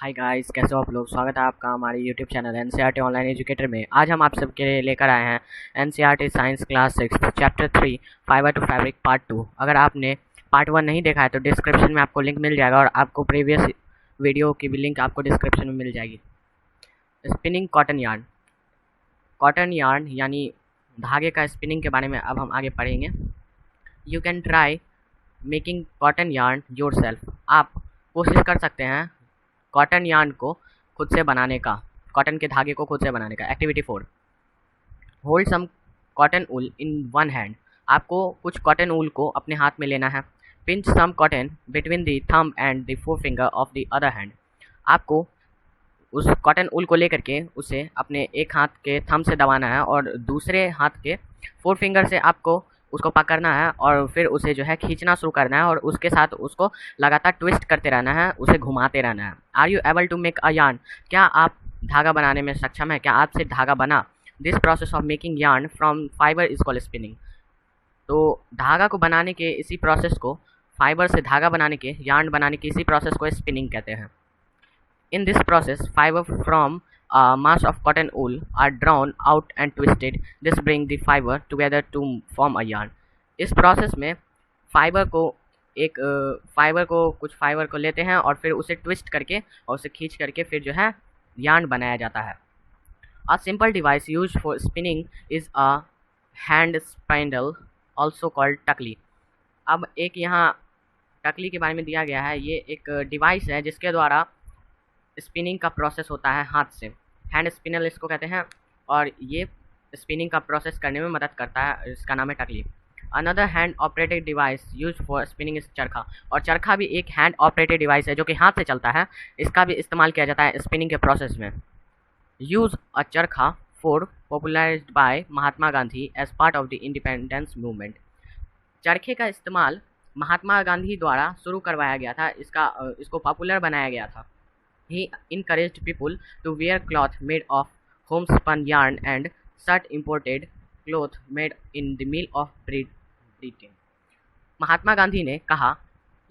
Hi guys, कैसे हो आप लोग। स्वागत है आपका हमारे YouTube channel NCERT online educator में। आज हम आप सबके लिए लेकर आए हैं NCERT science class 6 chapter 3 fibre to fabric part 2। अगर आपने पार्ट 1 नहीं देखा है तो डिस्क्रिप्शन में आपको लिंक मिल जाएगा और आपको प्रीवियस वीडियो की भी लिंक आपको डिस्क्रिप्शन में मिल जाएगी। स्पिनिंग कॉटन यार्न यानी धागे का स्पिनिंग के बारे में अब हम आगे पढ़ेंगे। You can try making cotton yarn your self. आप कोशिश कर सकते हैं कॉटन यार्न को खुद से बनाने का, कॉटन के धागे को खुद से बनाने का। Activity 4, hold some cotton wool in one hand. आपको कुछ कॉटन ऊल को अपने हाथ में लेना है। Pinch some cotton between the thumb and the forefinger of the other hand. आपको उस कॉटन ऊल को लेकर के उसे अपने एक हाथ के थंब से दबाना है और दूसरे हाथ के फोर फिंगर से आपको उसको पकड़ना है और फिर उसे जो है खींचना शुरू करना है और उसके साथ उसको लगातार ट्विस्ट करते रहना है, उसे घुमाते रहना है। Are you able to make a yarn? क्या आप धागा बनाने में सक्षम है? क्या आपसे धागा बना? This process of making yarn from fibre is called spinning. तो धागा को बनाने के इसी प्रोसेस को, फाइबर से धागा बनाने के, यार्न बनाने के इसी प्रोसेस को स्पिनिंग कहते हैं। In this process, fiber from a mass of cotton wool are drawn out and twisted. This brings the fiber together to form a yarn. इस प्रोसेस में फाइबर को कुछ फाइबर को लेते हैं और फिर उसे ट्विस्ट करके और उसे खींच करके फिर जो है यार्न बनाया जाता है। A simple device used for spinning is a hand spindle, also called टकली। अब एक यहाँ टकली के बारे में दिया गया है। ये एक डिवाइस है जिसके द्वारा स्पिनिंग का प्रोसेस होता है हाथ से। हैंड स्पिनल इसको कहते हैं और ये स्पिनिंग का प्रोसेस करने में मदद करता है। इसका नाम है टकली। Another hand operated device use for spinning is charkha. और चरखा भी एक हैंड ऑपरेटेड डिवाइस है जो कि हाथ से चलता है। इसका भी इस्तेमाल किया जाता है स्पिनिंग के प्रोसेस में। Use a charkha for popularised by Mahatma Gandhi as part of the independence movement. चरखे का इस्तेमाल महात्मा गांधी द्वारा शुरू करवाया गया था। इसको पॉपुलर बनाया गया था। He encouraged people to wear cloth made of homespun yarn and shirt imported cloth made in the mill of Britain. Mahatma Gandhi ने कहा,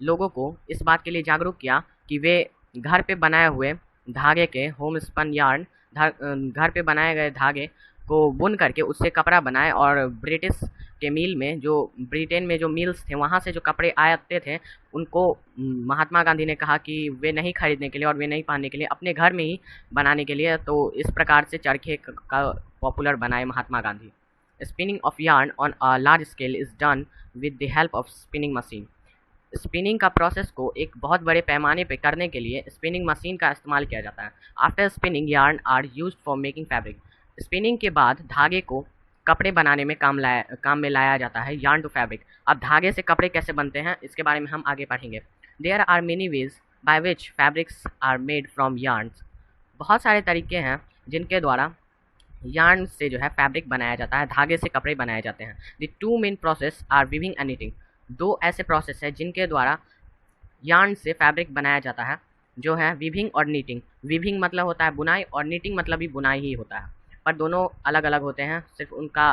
लोगों को इस बात के लिए जागरूक किया कि वे घर पे बनाए हुए धागे के होमस्पन यार्न, घर पे बनाए गए धागे को बुन करके उससे कपड़ा बनाए और ब्रिटिश के मिल में, जो ब्रिटेन में जो मिल्स थे वहाँ से जो कपड़े आते थे उनको महात्मा गांधी ने कहा कि वे नहीं खरीदने के लिए और वे नहीं पहनने के लिए, अपने घर में ही बनाने के लिए। तो इस प्रकार से चरखे का पॉपुलर बनाए Mahatma Gandhi. Spinning of yarn on a large scale is done with the help of spinning machine. Spinning का प्रोसेस को एक बहुत बड़े पैमाने पर करने के लिए स्पिनिंग मशीन का इस्तेमाल किया जाता है। After spinning yarn are used for making fabric. Spinning के बाद धागे को कपड़े बनाने में काम में लाया जाता है। Yarn to fabric. अब धागे से कपड़े कैसे बनते हैं इसके बारे में हम आगे पढ़ेंगे। There are many ways by which fabrics are made from yarns. बहुत सारे तरीके हैं जिनके द्वारा यार्न से जो है फैब्रिक बनाया जाता है, धागे से कपड़े बनाए जाते हैं। The two main process are weaving and knitting. दो ऐसे प्रोसेस हैं जिनके द्वारा यार्न से फैब्रिक बनाया जाता है, जो है वीविंग और नीटिंग। वीविंग मतलब होता है बुनाई और नीटिंग मतलब भी बुनाई ही होता है, पर दोनों अलग अलग होते हैं। सिर्फ उनका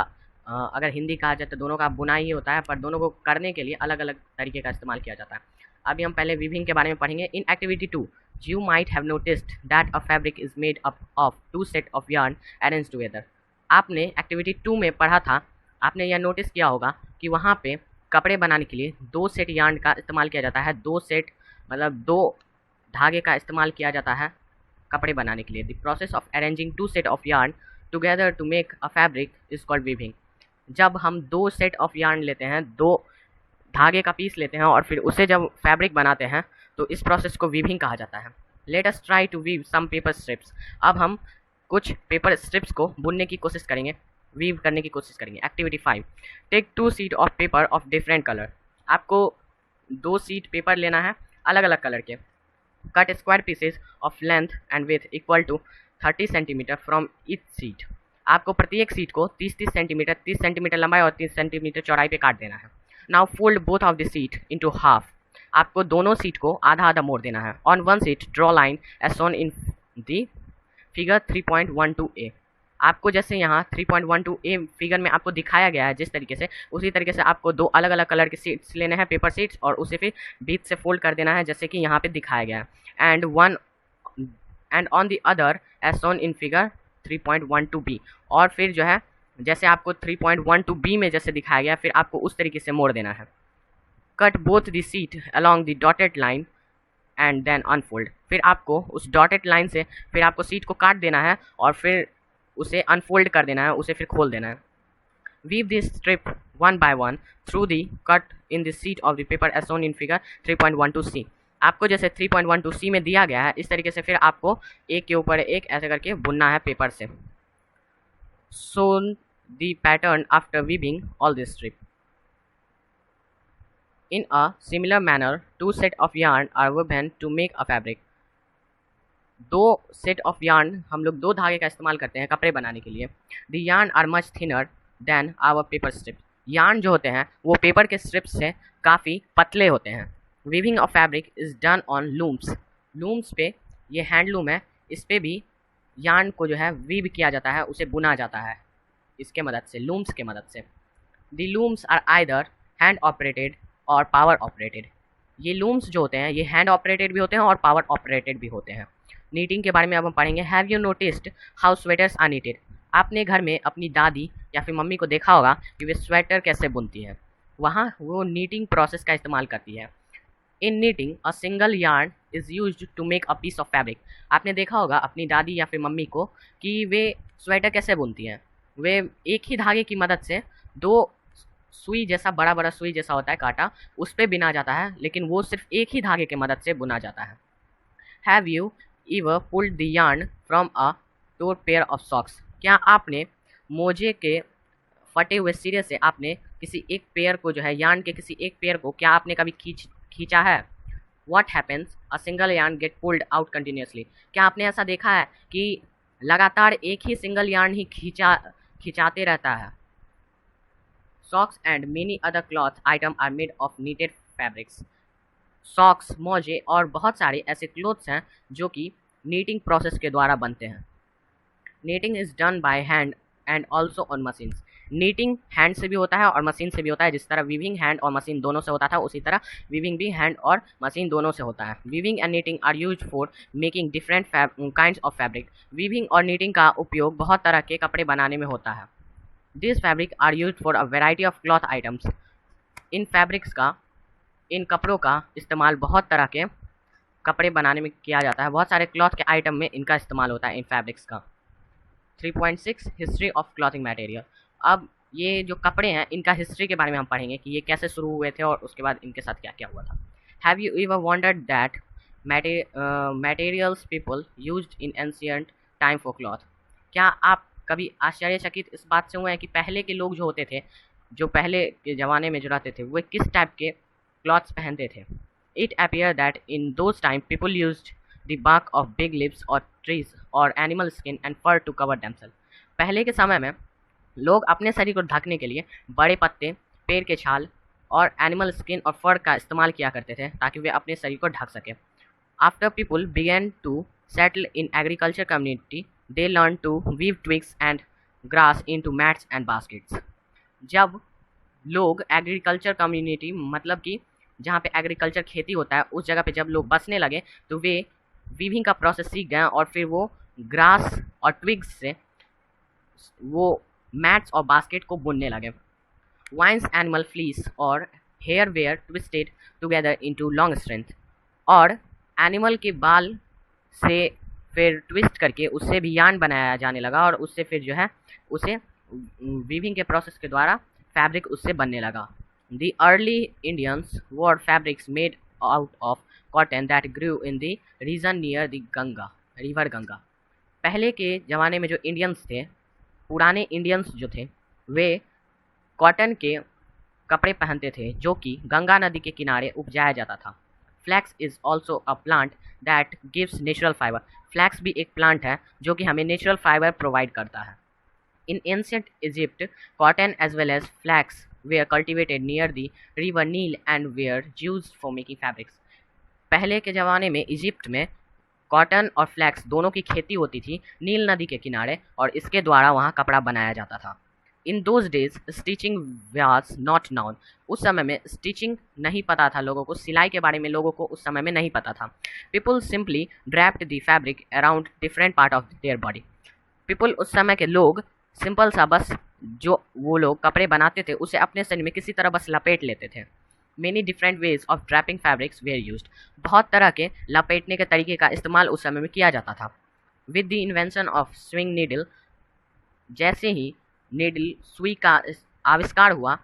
अगर हिंदी कहा जाए तो दोनों का बुनाई ही होता है, पर दोनों को करने के लिए अलग अलग तरीके का इस्तेमाल किया जाता है। अभी हम पहले वीविंग के बारे में पढ़ेंगे। In activity 2 you might have noticed that a fabric is made up of two set of yarn arrange together. आपने एक्टिविटी 2 में पढ़ा था, आपने यह नोटिस किया होगा कि वहाँ पे कपड़े बनाने के लिए दो सेट यार्न का इस्तेमाल किया जाता है। दो सेट मतलब दो धागे का इस्तेमाल किया जाता है कपड़े बनाने के लिए। The process of arranging two set of yarn together to make a fabric is called weaving. जब हम दो सेट ऑफ यार्न लेते हैं, दो धागे का पीस लेते हैं और फिर उसे जब फैब्रिक बनाते हैं तो इस प्रोसेस को वीविंग कहा जाता है। Let us try to weave some paper strips. अब हम कुछ पेपर स्ट्रिप्स को बुनने की कोशिश करेंगे, वीव करने की कोशिश करेंगे। Activity 5, take two sheet of paper of different colour. आपको दो शीट पेपर लेना है अलग अलग कलर के। Cut square pieces of length and with equal to 30 centimetre from each sheet. आपको प्रत्येक सीट को 30 सेंटीमीटर लंबाई और 30 सेंटीमीटर चौड़ाई पे काट देना है। Now fold both of the sheet into half. आपको दोनों सीट को आधा आधा मोड़ देना है। On one sheet draw line as shown in the figure 3.12a। आपको जैसे यहाँ 3.12a फिगर में आपको दिखाया गया है जिस तरीके से, उसी तरीके से आपको दो अलग अलग कलर के सीट्स लेने हैं, पेपर सीट्स, और उसे फिर बीच से फोल्ड कर देना है जैसे कि यहाँ पे दिखाया गया है। And one and on the other as shown in figure 3.12b। और फिर जो है जैसे आपको 3.12b में जैसे दिखाया गया फिर आपको उस तरीके से मोड़ देना है। Cut both the sheet along the dotted line and then unfold. फिर आपको उस डॉटेड लाइन से फिर आपको सीट को काट देना है और फिर उसे अनफोल्ड कर देना है, उसे फिर खोल देना है। Weave this strip one by one through the cut in the sheet of the paper as shown in figure 3.12c। आपको जैसे 3.12c में दिया गया है इस तरीके से फिर आपको एक के ऊपर एक ऐसे करके बुनना है पेपर से। Sew the pattern after weaving all this strip। In a similar manner, two sets of yarn are woven to make a fabric। दो सेट ऑफ यार्न हम लोग दो धागे का इस्तेमाल करते हैं कपड़े बनाने के लिए। The yarn are much thinner than our paper strips. Yarn जो होते हैं वो पेपर के स्ट्रिप्स से काफ़ी पतले होते हैं। Weaving of fabric is done on looms. Looms पे ये हैंडलूम है, इस पे भी यार्न को जो है वीव किया जाता है, उसे बुना जाता है इसके मदद से, लूम्स के मदद से। The looms are either hand operated और पावर ऑपरेटेड। ये लूम्स जो होते हैं ये हैंड ऑपरेटेड भी होते हैं और पावर ऑपरेटेड भी होते हैं। नीटिंग के बारे में अब हम पढ़ेंगे। Have you noticed how sweaters are knitted. आपने घर में अपनी दादी या फिर मम्मी को देखा होगा कि वे स्वेटर कैसे बुनती है, वहाँ वो नीटिंग प्रोसेस का इस्तेमाल करती है। In knitting a single yarn is used to make a piece of fabric. आपने देखा होगा अपनी दादी या फिर मम्मी को कि वे स्वेटर कैसे बुनती हैं। वे एक ही धागे की मदद से दो सुई जैसा बड़ा बड़ा सुई जैसा होता है कांटा, उस पर बिना जाता है, लेकिन वो सिर्फ एक ही धागे की मदद से बुना जाता है। Have you ever pulled the yarn from a torn pair of socks। क्या आपने मोजे के फटे हुए सिरे से आपने किसी एक पेयर को जो है यार्न के किसी एक पेयर को क्या आपने कभी खींचा है। What happens a single yarn get pulled out continuously। क्या आपने ऐसा देखा है कि लगातार एक ही सिंगल यार्न ही खिंचाते रहता है। Socks and many other cloth items are made of knitted fabrics। Socks, मोजे और बहुत सारे ऐसे क्लोथ्स हैं जो कि नीटिंग प्रोसेस के द्वारा बनते हैं। Knitting is done by hand and also on machines. Knitting hand से भी होता है और मशीन से भी होता है। जिस तरह वीविंग हैंड और मशीन दोनों से होता था उसी तरह वीविंग भी हैंड और मशीन दोनों से होता है। Weaving and knitting are use for making different kinds of fabric. Weaving और नीटिंग का उपयोग बहुत तरह के कपड़े बनाने में होता है। This fabric are use for a variety of cloth items. इन कपड़ों का इस्तेमाल बहुत तरह के कपड़े बनाने में किया जाता है। बहुत सारे क्लॉथ के आइटम में इनका इस्तेमाल होता है इन फैब्रिक्स का। 3.6 हिस्ट्री ऑफ क्लॉथिंग मटेरियल। अब ये जो कपड़े हैं इनका हिस्ट्री के बारे में हम पढ़ेंगे कि ये कैसे शुरू हुए थे और उसके बाद इनके साथ क्या क्या हुआ था। Have you ever wondered that materials people used in ancient time for cloth. क्या आप कभी आश्चर्यचकित इस बात से हुए हैं कि पहले के लोग जो होते थे, जो पहले के ज़माने में जो रहते थे, वे किस टाइप के क्लॉथ्स पहनते थे। It appear that in those time people used the bark of big leaves और ट्रीज और animal skin and fur to cover themselves. पहले के समय में लोग अपने शरीर को ढकने के लिए बड़े पत्ते, पेड़ के छाल और एनिमल स्किन और फर का इस्तेमाल किया करते थे ताकि वे अपने शरीर को ढक सके। After people began to settle in agriculture community they learn to weave twigs and grass into mats and baskets. जब लोग एग्रीकल्चर कम्युनिटी मतलब कि जहाँ पे एग्रीकल्चर खेती होता है उस जगह पे जब लोग बसने लगे तो वे वीविंग का प्रोसेस सीख गए और फिर वो ग्रास और ट्विग्स से वो मैट्स और बास्केट को बुनने लगे। वाइन्स एनिमल फ्लीस और hair were twisted together into long strength. और एनिमल के बाल से फिर ट्विस्ट करके उससे भी यार्न बनाया जाने लगा और उससे फिर जो है उसे वीविंग के प्रोसेस के द्वारा फैब्रिक उससे बनने लगा। The early Indians wore fabrics made out of cotton that grew in the region near the river Ganga। पहले के ज़माने में जो इंडियंस थे, पुराने इंडियंस जो थे, वे कॉटन के कपड़े पहनते थे जो कि गंगा नदी के किनारे उपजाया जाता था। Flax is also a plant that gives natural fibre. Flax भी एक प्लांट है जो कि हमें नेचुरल फाइबर प्रोवाइड करता है। In ancient Egypt, cotton as well as flax were cultivated near the river Nile and were used for making fabrics। पहले के ज़माने में इजिप्ट में कॉटन और फ्लैक्स दोनों की खेती होती थी नील नदी के किनारे और इसके द्वारा वहाँ कपड़ा बनाया जाता था। In those days stitching was not noun. उस समय में स्टिचिंग नहीं पता था लोगों को, सिलाई के बारे में लोगों को उस समय में नहीं पता था। People simply draped the fabric around different part of their body. People, उस समय के लोग, सिंपल सा बस जो वो लोग कपड़े बनाते थे उसे अपने शरीर में किसी तरह बस लपेट लेते थे। Many different ways of draping fabrics were used. बहुत तरह के लपेटने के तरीके का इस्तेमाल उस समय में किया जाता था। With the invention of swing needle, जैसे ही नीडल सुई का आविष्कार हुआ,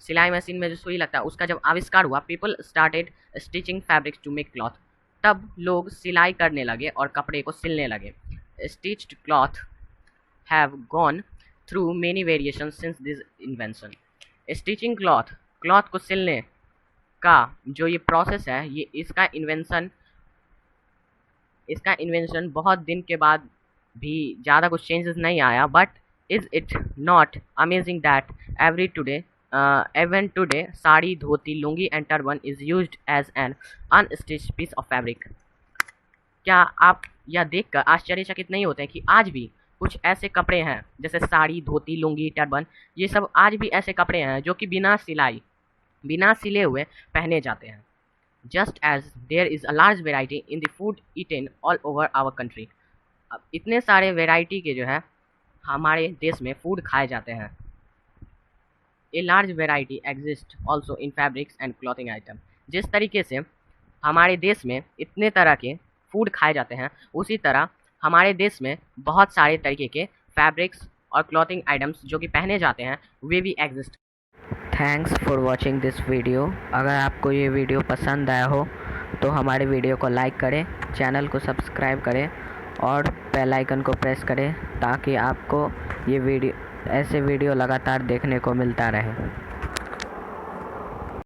सिलाई मशीन में जो सुई लगता है उसका जब आविष्कार हुआ, people started stitching fabrics to make cloth. तब लोग सिलाई करने लगे और कपड़े को सिलने लगे। Stitched cloth have gone through many variation since this invention. Stitching cloth, cloth को सिलने का जो ये प्रोसेस है, ये इसका इन्वेंशन बहुत दिन के बाद भी ज़्यादा कुछ चेंजेस नहीं आया। But is it not amazing that even today sari, dhoti, lungi and turban is used as an unstitched piece of fabric. क्या आप यह देखकर आश्चर्यचकित नहीं होते हैं कि आज भी कुछ ऐसे कपड़े हैं जैसे साड़ी, धोती, लुंगी, टर्बन, ये सब आज भी ऐसे कपड़े हैं जो कि बिना सिले हुए पहने जाते हैं। Just as there is a large variety in the food eaten all over our country. अब इतने सारे वेराइटी के जो है हमारे देश में फूड खाए जाते हैं। A large variety exist also in fabrics and clothing item. जिस तरीके से हमारे देश में इतने तरह के फूड खाए जाते हैं, उसी तरह हमारे देश में बहुत सारे तरीके के फैब्रिक्स और क्लॉथिंग आइटम्स जो कि पहने जाते हैं वे भी exist. Thanks for watching this video. अगर आपको ये वीडियो पसंद आया हो तो हमारे वीडियो को लाइक करें, चैनल को सब्सक्राइब करें और बेल आइकन को प्रेस करें ताकि आपको ये ऐसे वीडियो लगातार देखने को मिलता रहे।